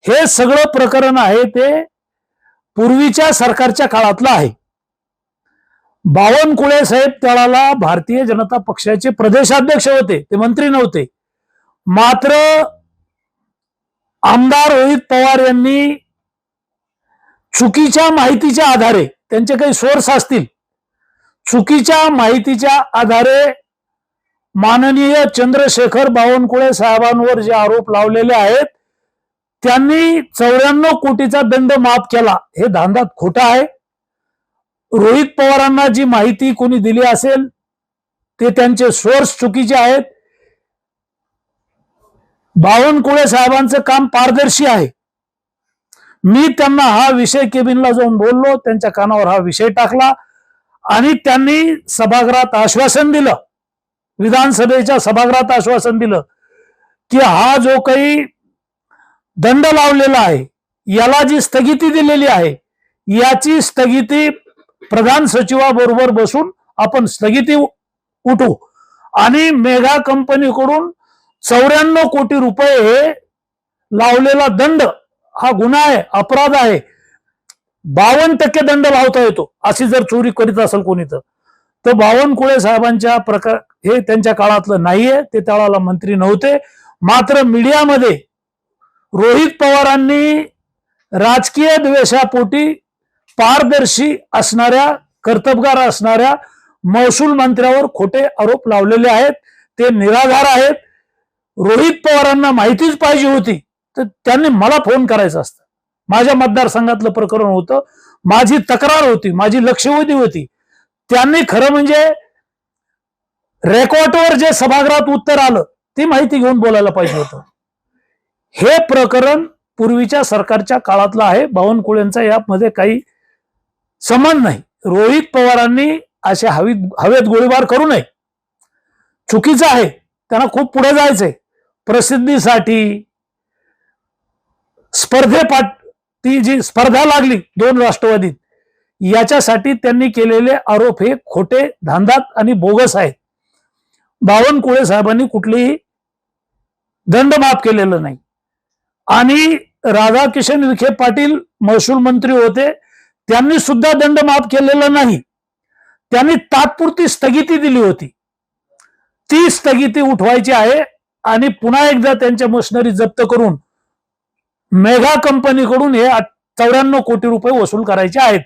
हे सगळं प्रकरण आहे ते पूर्वीच्या सरकारच्या काळातलं आहे. बावनकुळे साहेब त्यावेळेला भारतीय जनता पक्षाचे प्रदेशाध्यक्ष होते, ते मंत्री नव्हते. मात्र आमदार रोहित पवार यांनी चुकीच्या माहितीच्या आधारे, त्यांचे काही सोर्स असतील, चुकीच्या माहितीच्या आधारे माननीय चंद्रशेखर बावनकुळे साहेबांवर जे आरोप लावलेले आहेत, त्यांनी 94 कोटीचा दंड माफ केला. हे धांदात खोटं आहे. रोहित पवारांना जी माहिती कोणी दिली असेल ते त्यांचे सोर्स चुकीचे आहेत. बावनकुळे साहेबांचं काम पारदर्शी आहे. मी त्यांना हा विषय केबिनला जाऊन बोललो, त्यांच्या कानावर हा विषय टाकला आणि त्यांनी सभागृहात आश्वासन दिलं, विधानसभेच्या सभागृहात आश्वासन दिलं की हा जो काही दंड लावलेला आहे, याला जी स्थगिती दिलेली आहे, याची स्थगिती प्रधान सचिवाबरोबर बसून आपण स्थगिती उठू आणि मेगा कंपनीकडून 94 कोटी रुपये हे लावलेला दंड हा गुन्हा आहे, अपराध आहे. 52% दंड लावता येतो अशी जर चोरी करीत असेल कोणी तर बावनकुळे साहेबांच्या प्रकार हे त्यांच्या काळातलं नाहीये. ते त्यावेळेला मंत्री नव्हते. मात्र मीडियामध्ये रोहित पवारांनी राजकीय द्वेषापोटी पारदर्शी असणाऱ्या, कर्तबगार असणाऱ्या महसूल मंत्र्यावर खोटे आरोप लावलेले आहेत. ते निराधार आहेत. रोहित पवारांना माहितीच पाहिजे होती तर त्यांनी मला फोन करायचा असता. माझ्या मतदारसंघातलं प्रकरण होतं, माझी तक्रार होती, माझी लक्षवेधी होती. त्यांनी खरं म्हणजे रेकॉर्डवर जे सभागृहात उत्तर आलं ती माहिती घेऊन बोलायला पाहिजे होतं. हे प्रकरण पूर्वीच्या सरकारच्या काळातलं आहे. बावनकुळेंचा यामध्ये काही संबंध नाही. रोहित पवारांनी असे हवेत गोळीबार करू नये. चुकीचं आहे. त्यांना खूप पुढे जायचंय. प्रसिद्धीसाठी ती जी स्पर्धा लागली 2 राष्ट्रवादीत, याच्यासाठी त्यांनी केलेले आरोप हे खोटे, धांदात आणि बोगस आहेत. बावनकुळे साहेबांनी कुठलीही दंड माफ केलेलं नाही. आणि राधाकिशन विखे पाटील महसूल मंत्री होते, त्यांनी सुद्धा दंड माफ केलेला नाही. त्यांनी तात्पुरती स्थगिती दिली होती. ती स्थगिती उठवायची आहे आणि पुन्हा एकदा त्यांच्या मशिनरी जप्त करून मेगा कंपनीकडून हे 94 कोटी रुपये वसूल करायचे आहेत.